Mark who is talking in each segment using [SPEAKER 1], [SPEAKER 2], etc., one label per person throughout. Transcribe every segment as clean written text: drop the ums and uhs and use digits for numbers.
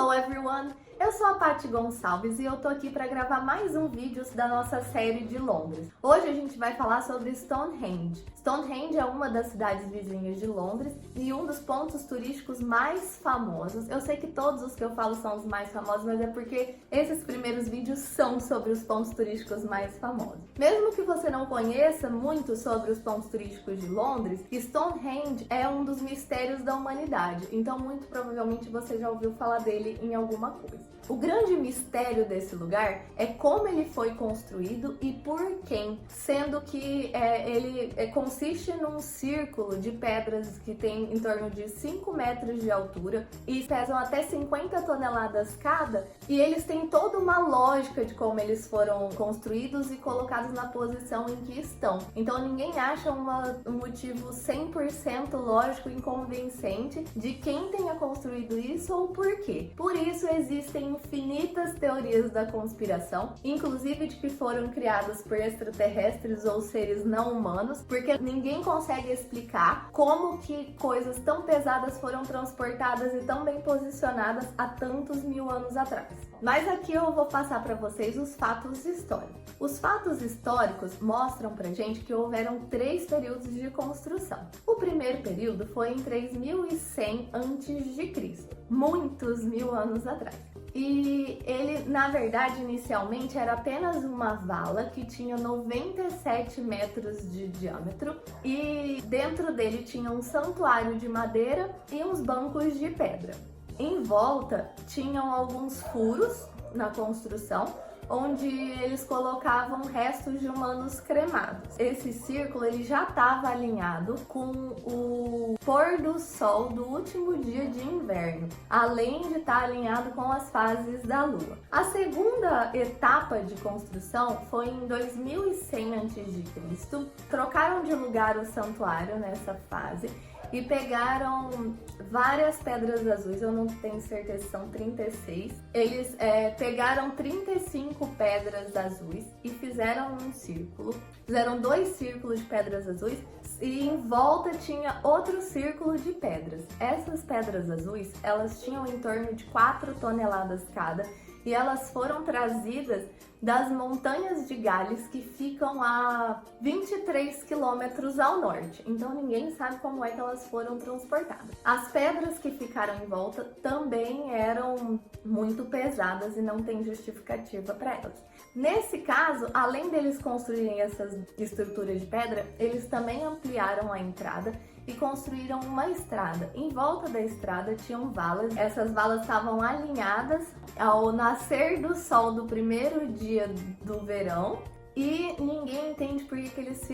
[SPEAKER 1] Hello everyone! Eu sou a Paty Gonçalves e eu tô aqui para gravar mais um vídeo da nossa série de Londres. Hoje a gente vai falar sobre Stonehenge. Stonehenge é uma das cidades vizinhas de Londres e um dos pontos turísticos mais famosos. Eu sei que todos os que eu falo são os mais famosos, mas é porque esses primeiros vídeos são sobre os pontos turísticos mais famosos. Mesmo que você não conheça muito sobre os pontos turísticos de Londres, Stonehenge é um dos mistérios da humanidade, então muito provavelmente você já ouviu falar dele em alguma coisa. O grande mistério desse lugar é como ele foi construído e por quem, sendo que ele consiste num círculo de pedras que tem em torno de 5 metros de altura e pesam até 50 toneladas cada, e eles têm toda uma lógica de como eles foram construídos e colocados na posição em que estão. Então ninguém acha um motivo 100% lógico e convincente de quem tenha construído isso ou por quê. Por isso existem infinitas teorias da conspiração, inclusive de que foram criadas por extraterrestres ou seres não humanos, porque ninguém consegue explicar como que coisas tão pesadas foram transportadas e tão bem posicionadas há tantos mil anos atrás. Mas aqui eu vou passar para vocês os fatos históricos. Os fatos históricos mostram pra gente que houveram 3 períodos de construção. O primeiro período foi em 3100 a.C., muitos mil anos atrás. E ele, na verdade, inicialmente era apenas uma vala que tinha 97 metros de diâmetro e dentro dele tinha um santuário de madeira e uns bancos de pedra. Em volta tinham alguns furos na construção, onde eles colocavam restos de humanos cremados. Esse círculo ele já estava alinhado com o pôr do sol do último dia de inverno, além de estar alinhado com as fases da lua. A segunda etapa de construção foi em 2100 a.C. Trocaram de lugar o santuário nessa fase e pegaram várias pedras azuis, eu não tenho certeza se são 36. Eles pegaram 35 pedras azuis e fizeram um círculo. Fizeram 2 círculos de pedras azuis e em volta tinha outro círculo de pedras. Essas pedras azuis, elas tinham em torno de 4 toneladas cada e elas foram trazidas das montanhas de Gales, que ficam a 23 quilômetros ao norte. Então ninguém sabe como é que elas foram transportadas. As pedras que ficaram em volta também eram muito pesadas e não tem justificativa para elas. Nesse caso, além deles construírem essas estruturas de pedra, eles também ampliaram a entrada e construíram uma estrada. Em volta da estrada tinham valas. Essas valas estavam alinhadas ao nascer do sol do primeiro dia do verão e ninguém entende por que eles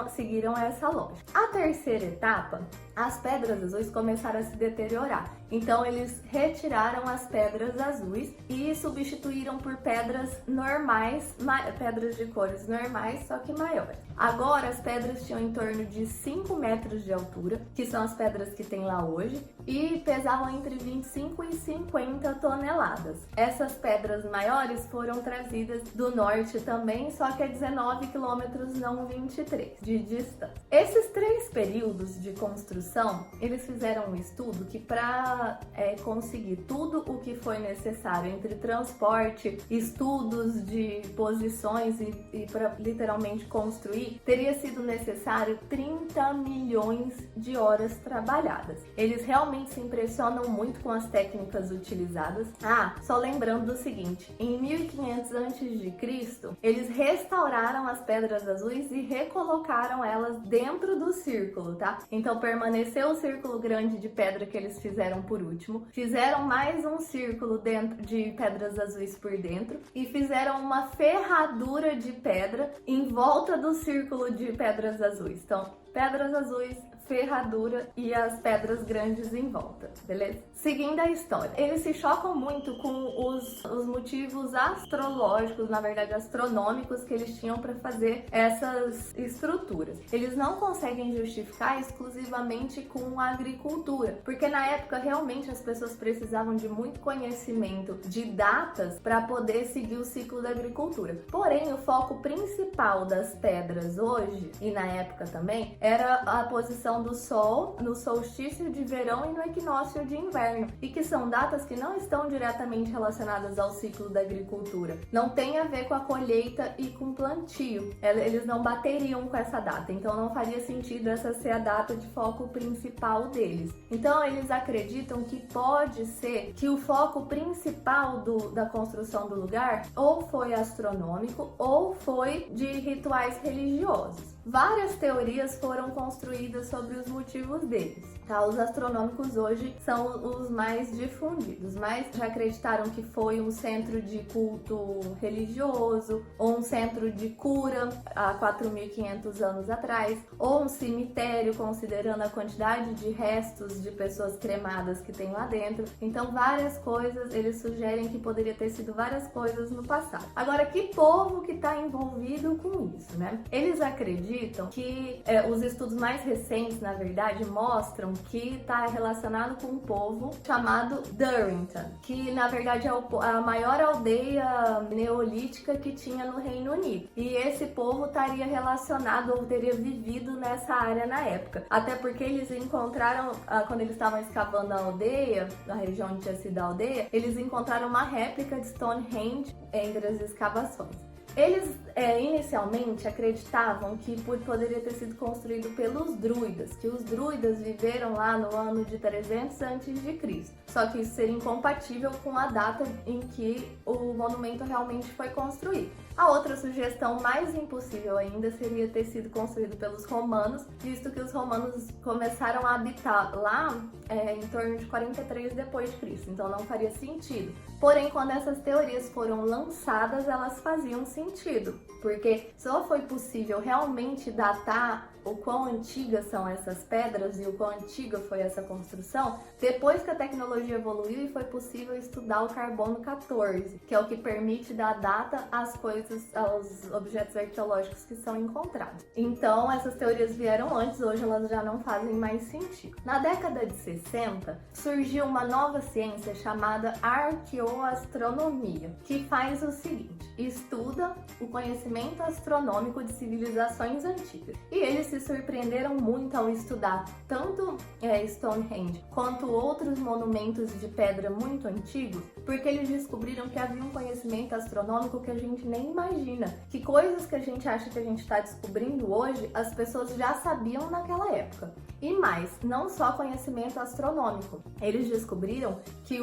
[SPEAKER 1] seguiram essa lógica. A terceira etapa, as pedras azuis começaram a se deteriorar. Então eles retiraram as pedras azuis e substituíram por pedras normais, pedras de cores normais, só que maiores. Agora as pedras tinham em torno de 5 metros de altura, que são as pedras que tem lá hoje, e pesavam entre 25 e 50 toneladas. Essas pedras maiores foram trazidas do norte também, só que a 19 quilômetros, não 23 de distância. Esses 3 períodos de construção, eles fizeram um estudo que para conseguir tudo o que foi necessário entre transporte, estudos de posições e para literalmente construir, teria sido necessário 30 milhões de horas trabalhadas. Eles realmente se impressionam muito com as técnicas utilizadas. Só lembrando do seguinte, em 1500 a.C., eles restauraram as pedras azuis e recolocaram elas dentro do círculo, tá? Então permaneceu o círculo grande de pedra que eles fizeram por último, fizeram mais um círculo dentro de pedras azuis por dentro e fizeram uma ferradura de pedra em volta do círculo de pedras azuis. Então, pedras azuis, ferradura e as pedras grandes em volta, beleza? Seguindo a história, eles se chocam muito com os motivos astrológicos, na verdade astronômicos, que eles tinham para fazer essas estruturas. Eles não conseguem justificar exclusivamente com a agricultura, porque na época realmente as pessoas precisavam de muito conhecimento de datas para poder seguir o ciclo da agricultura. Porém, o foco principal das pedras hoje, e na época também, era a posição posição do Sol no solstício de verão e no equinócio de inverno, e que são datas que não estão diretamente relacionadas ao ciclo da agricultura. Não tem a ver com a colheita e com o plantio. Eles não bateriam com essa data, então não faria sentido essa ser a data de foco principal deles. Então eles acreditam que pode ser que o foco principal da construção do lugar ou foi astronômico ou foi de rituais religiosos. Várias teorias foram construídas sobre os motivos deles. Tá? Os astronômicos hoje são os mais difundidos, mas já acreditaram que foi um centro de culto religioso, ou um centro de cura há 4.500 anos atrás, ou um cemitério, considerando a quantidade de restos de pessoas cremadas que tem lá dentro. Então, várias coisas, eles sugerem que poderia ter sido várias coisas no passado. Agora, que povo que está envolvido com isso, né? Eles acreditam que os estudos mais recentes, na verdade, mostram que está relacionado com um povo chamado Durrington, que na verdade é a maior aldeia neolítica que tinha no Reino Unido. E esse povo estaria relacionado ou teria vivido nessa área na época. Até porque eles encontraram, quando eles estavam escavando a aldeia, na região onde tinha sido a aldeia, eles encontraram uma réplica de Stonehenge entre as escavações. Eles inicialmente acreditavam que poderia ter sido construído pelos druidas, que os druidas viveram lá no ano de 300 a.C. Só que isso seria incompatível com a data em que o monumento realmente foi construído. A outra sugestão mais impossível ainda seria ter sido construído pelos romanos, visto que os romanos começaram a habitar lá em torno de 43 depois de Cristo, então não faria sentido. Porém, quando essas teorias foram lançadas, elas faziam sentido, porque só foi possível realmente datar o quão antigas são essas pedras e o quão antiga foi essa construção depois que a tecnologia evoluiu e foi possível estudar o carbono 14, que é o que permite dar data às coisas, aos objetos arqueológicos que são encontrados. Então, essas teorias vieram antes, hoje elas já não fazem mais sentido. Na década de 60, surgiu uma nova ciência chamada arqueoastronomia, que faz o seguinte: estuda o conhecimento astronômico de civilizações antigas. E eles se surpreenderam muito ao estudar tanto Stonehenge quanto outros monumentos de pedra muito antigos, porque eles descobriram que havia um conhecimento astronômico que a gente nem imagina, que coisas que a gente acha que a gente está descobrindo hoje, as pessoas já sabiam naquela época. E mais, não só conhecimento astronômico, eles descobriram que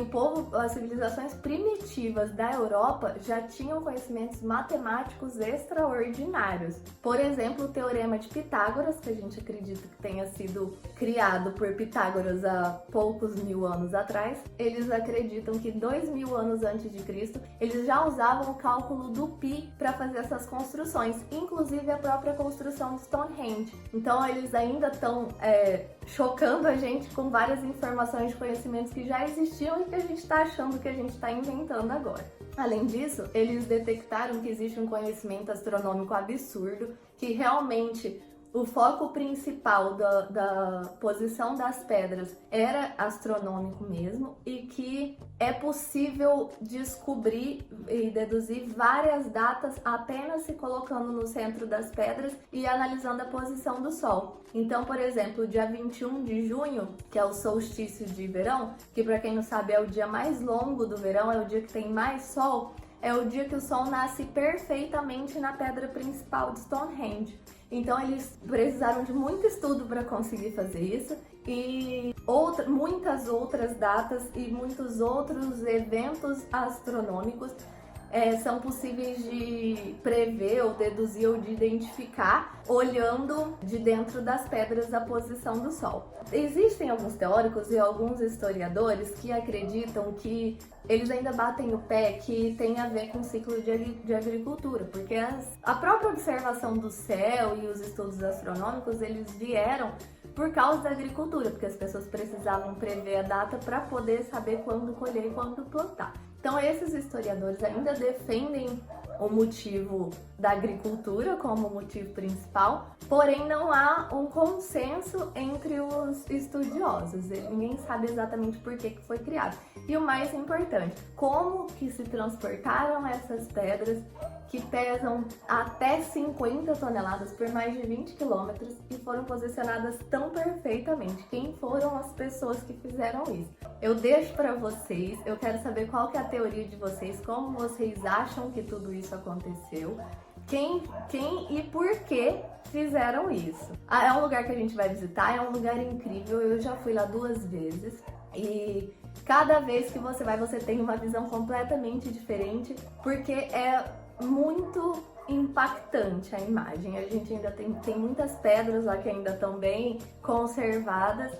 [SPEAKER 1] as civilizações primitivas da Europa já tinham conhecimentos matemáticos extraordinários. Por exemplo, o Teorema de Pitágoras, que a gente acredita que tenha sido criado por Pitágoras há poucos mil anos atrás. Eles acreditam que 2.000 anos antes de Cristo, eles já usavam o cálculo do Pi para fazer essas construções, inclusive a própria construção de Stonehenge. Então, eles ainda estão chocando a gente com várias informações de conhecimentos que já existiam e que a gente está achando que a gente está inventando agora. Além disso, eles detectaram que existe um conhecimento astronômico absurdo, que realmente o foco principal da posição das pedras era astronômico mesmo, e que é possível descobrir e deduzir várias datas apenas se colocando no centro das pedras e analisando a posição do Sol. Então, por exemplo, o dia 21 de junho, que é o solstício de verão, que para quem não sabe é o dia mais longo do verão, é o dia que tem mais sol, é o dia que o Sol nasce perfeitamente na pedra principal de Stonehenge. Então eles precisaram de muito estudo para conseguir fazer isso, e muitas outras datas e muitos outros eventos astronômicos são possíveis de prever ou deduzir ou de identificar olhando de dentro das pedras a posição do Sol. Existem alguns teóricos e alguns historiadores que acreditam que eles ainda batem o pé que tem a ver com o ciclo de agricultura, porque a própria observação do céu e os estudos astronômicos, eles vieram por causa da agricultura, porque as pessoas precisavam prever a data para poder saber quando colher e quando plantar. Então, esses historiadores ainda defendem o motivo da agricultura como motivo principal, porém não há um consenso entre os estudiosos. Ninguém sabe exatamente por que foi criado. E o mais importante, como que se transportaram essas pedras que pesam até 50 toneladas por mais de 20 quilômetros e foram posicionadas tão perfeitamente. Quem foram as pessoas que fizeram isso? Eu deixo para vocês, eu quero saber qual que é a teoria de vocês, como vocês acham que tudo isso aconteceu, quem e por que fizeram isso. É um lugar que a gente vai visitar, é um lugar incrível, eu já fui lá 2 vezes e cada vez que você vai, você tem uma visão completamente diferente, porque é muito impactante a imagem. A gente ainda tem muitas pedras lá que ainda estão bem conservadas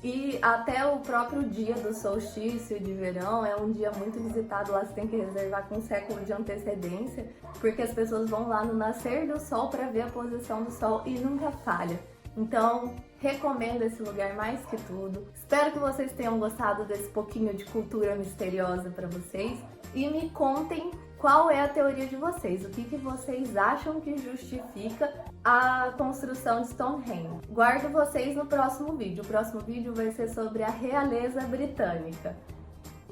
[SPEAKER 1] e até o próprio dia do solstício de verão é um dia muito visitado. Lá você tem que reservar com um século de antecedência, porque as pessoas vão lá no nascer do sol para ver a posição do sol e nunca falha. Então, recomendo esse lugar mais que tudo. Espero que vocês tenham gostado desse pouquinho de cultura misteriosa para vocês e me contem qual é a teoria de vocês, o que vocês acham que justifica a construção de Stonehenge. Guardo vocês no próximo vídeo. O próximo vídeo vai ser sobre a realeza britânica.